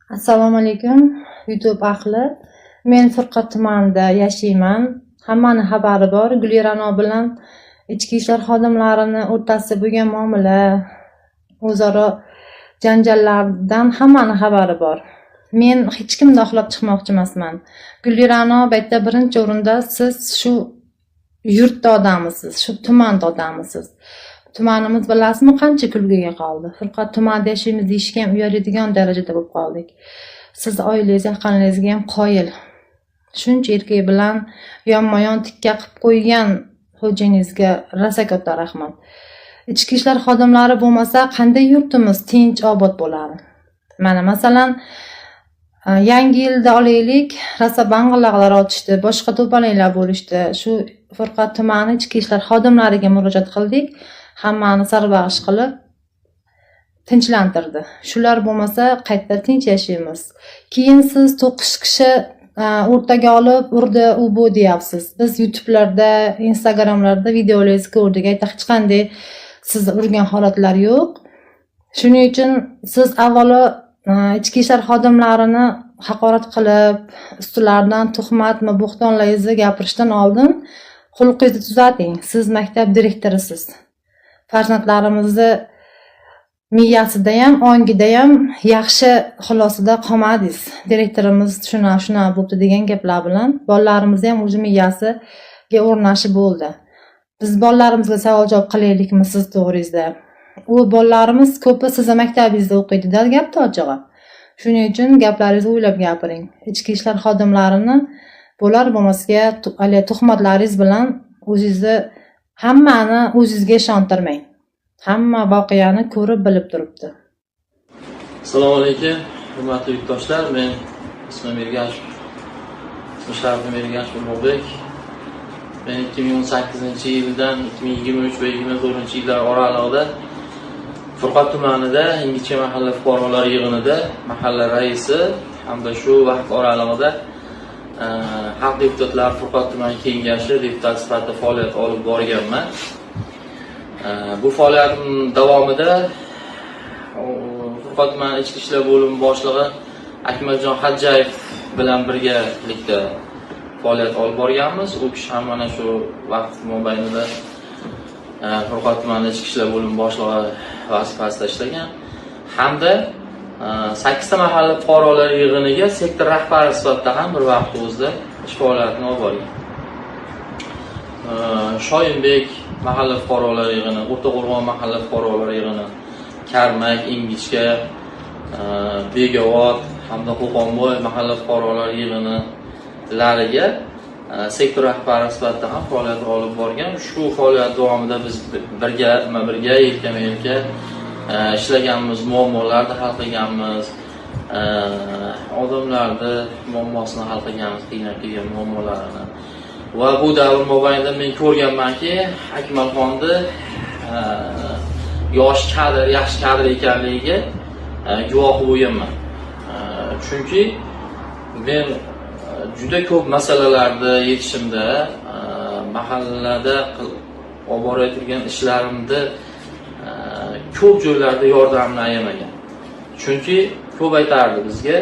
Assalomu alaykum YouTube ahli. Men Furqat tumanida yashayman. Hammaning xabari bor. Gulirano bilan ichki ishlar xodimlarini o'rtasida bo'lgan muomala, o'zaro janjallardan hammaning xabari bor. Men hech kimni oqlab chiqmoqchi emasman. Gulirano baytda birinchi o'rinda siz shu yurtda odamisiz, shu tumanda odamisiz. Tumanimiz bilasizmi qancha kulgiga qoldi. Furqat tumanida yashaymiz deyishga ham uyaladigan darajada bo'lib qoldik. Siz oilangiz, yaqinlaringizga ham qoyil. Shuncha erkak bilan yonma-yon tikka qilib qo'ygan xo'jayingizga rosa katta rahmat. Ichki ishlar xodimlari bo'lmasa qanday yurtimiz tinch, obod bo'lardi. Mana masalan, yangi yilda olaylik, rosa bang'ilaqlar otishdi, boshqa to'polanglar bo'lishdi. Shu Furqat tumani ichki ishlar xodimlariga murojaat qildik. Hammani sarvag'ish qilib tinchlantirdi. Shular bo'lmasa qayerda tinch yashaymiz. Keyin siz 9 kishi o'rtaga olib urdi u bu deyapsiz. Biz YouTube'larda, Instagram'larda videolaringizni ko'rdik. Ayta hech qanday sizni urgan holatlar yo'q. Shuning uchun siz avvalo ichki ishlar xodimlarini haqorat qilib, ustilaridan tuhmatmi, bo'xtonlaringizni gapirishdan oldin xulqingizni tuzating. Siz maktab direktorisiz. Farzandlarimizni miyasida ham, ongida ham yaxshi xulosada qolmadingiz. Direktorimiz shuna bo'pti degan gaplar bilan bolalarimizni ham o'zi miyasiga o'rnashi bo'ldi. Biz bolalarimizga savol javob qilaylikmi siz to'g'ringizda? U bolalarimiz ko'pi sizni maktabingizda o'qiydi-da, gapni ochig'i. Shuning uchun gaplaringizni o'ylab gapiring. Ichki ishlar xodimlarini bo'lar bo'lmasga tuhmatlaringiz bilan o'zingizni hammani o'zingizga ishontirmang. Hamma voqeani ko'rib bilib turibdi. Assalomu alaykum, hurmatli yurtdoshlar. Men ismim Ergashev. Sharifim Ergashev Ulug'bek. Men 2018-yildan 2023 va 2024-yillar oralig'ida Furqat tumanida Yangicha mahalla fuqarolar yig'inida mahalla raisi hamda shu vaqt oralig'ida Xalq deputatlar Furqat tumani kengashi deputat sifatida faoliyat olib borganman. Bu faoliyatim davomida Furqat tumani ichki ishlar bo'limi boshlig'i Akmaljon Hajjayev bilan birgalikda faoliyat olib borganmiz. U kishi ham mana shu vaqt mobaynida Furqat tumani ichki ishlar bo'limi boshlig'i vazifasida ishlagan. Hamda 8 ta mahalla fuqarolar yig'iniga sektor rahbari sifatida ham bir vaqt o'zida ish faoliyatini olib borgan. Shoyinbek mahalla fuqarolar yig'ini, O'rtaqo'rg'on mahalla fuqarolar yig'ini, Karmak, Ingichka, Begavot hamda Qo'qonboy mahalla fuqarolar yig'inilariga sektor rahbari sifatida ham faoliyat olib borgan. Shu faoliyat davomida biz birga yelkama-yelka ishlaganmiz, muammolarni hal qilganmiz, odamlarni muammosini hal qilganmiz, qiynab muammolarini. Va bu davr mobaynida men ko'rganmanki, Akmalxonni yaxshi kadr ekanligiga guvoh bo'lganman. Chunki men juda ko'p masalalarda yetishimda, mahallada olib borayotgan ishlarimda ko'p joylarda yordamini ayamagan. Chunki ko'p aytardi bizga,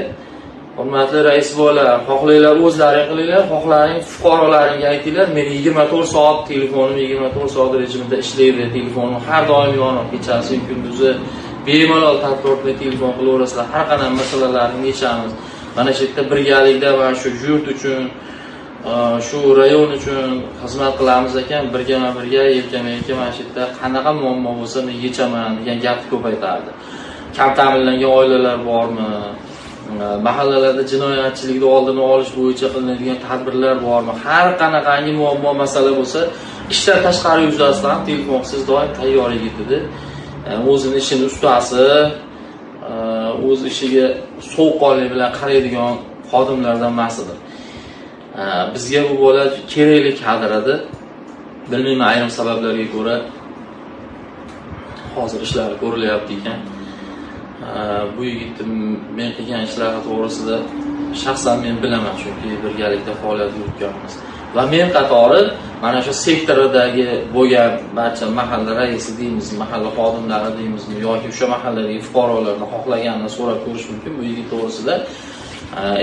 hurmatli rais bola, xohlanglar o'zlaring qilinglar, xohlaring fuqarolaringga aytinglar, men 24 soat telefonim 24 soat rejimida ishlaydi, telefonim har doim yonib, kechasi kunduzi bemalol tadbirkorga telefon qilaverasizlar, har qanday masalalarni yechamiz. Mana shu yerda birgalikda mana shu yurt uchun, shu rayon uchun xizmat qilamiz ekan, birga yelkama-yelka mana shu yerda qanaqa muammo bo'lsa men yechaman degan gapni ko'p aytardi. Kam ta'minlangan oilalar bormi? Mahallalarda jinoyatchilikni oldini olish bo'yicha qilinadigan tadbirlar bormi? Har qanaqangi muammo masala bo'lsa, ishlar tashqari yuzasidan telefonsiz doim tayyor yigitdi. O'zining ishini ustasi, o'z ishiga sovuqqonlik bilan qaraydigan xodimlardan emasdir. Bizga bu bola kerakli kadr edi. Bilmayman, ayrim sabablarga ko'ra hozir ishlar ko'rilyapti ekan. Bu yigitning men qilgan ishlari to'g'risida shaxsan men bilaman, chunki birgalikda faoliyat yuritganmiz. va men qatori mana shu sektoridagi bo'lgan barcha mahalla raisi deymiz, mahalla xodimlari deymizmi yoki o'sha mahalladagi fuqarolarni xohlaganini so'rab ko'rish mumkin. Bu yigit to'g'risida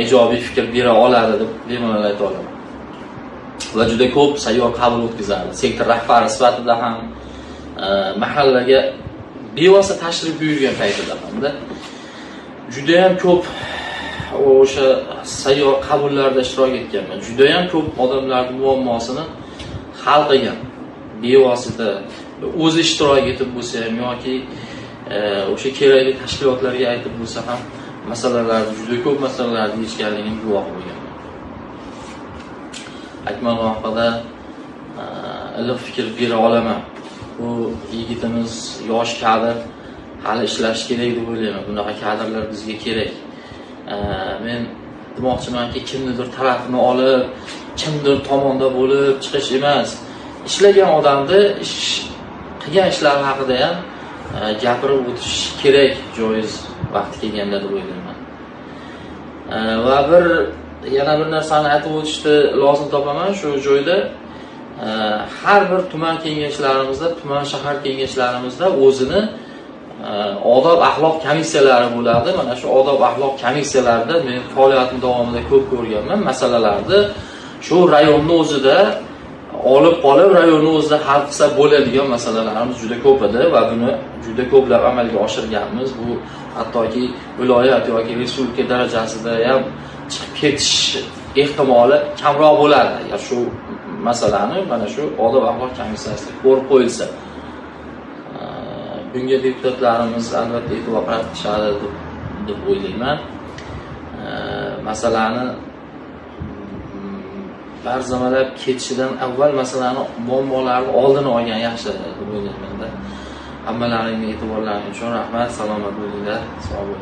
ijobiy fikr bera oladi deb bemalol ayta olaman. Va juda ko'p sayyor qabul o'tkazadi. Sektor rahbari sifatida ham mahallaga bevosita tashrif buyurgan paytida hamda juda ham ko'p o'sha sayyor qabullarda ishtirok etganman. Juda ham ko'p odamlarning muammosini hal qilgan. Bevosita o'zi ishtirok etib bo'lsa ham yoki o'sha kerakli tashkilotlarga aytib bo'lsa ham masalalarni, juda ko'p masalalarni yechganligini guvohi bo'lganman. Akmal haqida iliq fikr bera olaman. Bu yigitimiz yosh kadr, hali ishlash kerak deb o'ylayman. Bunaqa kadrlar bizga kerak. Men demoqchimanki, kimnidir tarafini olib, kimdir tomonda bo'lib chiqish emas. Ishlagan odamni qilgan ishlari haqida ham gapirib o'tish kerak, joiz vaqti kelganda deb o'ylayman. Va yana bir narsani aytib o'tishni lozim topaman shu joyda. Har bir tuman kengashlarimizda, tuman shahar kengashlarimizda o'zini odob axloq komissiyalari bo'ladi. Mana shu odob axloq komissiyalarida men faoliyatim davomida ko'p ko'rganman. Masalalarni shu rayonni o'zida olib qolib, rayonni o'zida hal qilsa bo'ladigan masalalarimiz juda ko'p edi va buni juda ko'plab amalga oshirganmiz. Bu hattoki viloyat yoki respublika darajasida ham chiqib ketish ehtimoli kamroq bo'ladi. Agar shu masalani mana shu odob axloq komissiyasida ko'rib qo'yilsa. Bunga deputatlarimiz albatta e'tibor qaratishadi deb o'ylayman. Masalani barzamalab ketishidan avval masalani muammolarni oldini olgan yaxshi deb o'ylayman. Hammalaringning e'tiborlaring uchun rahmat. Salomat bo'linglar. Sog' bo'ling.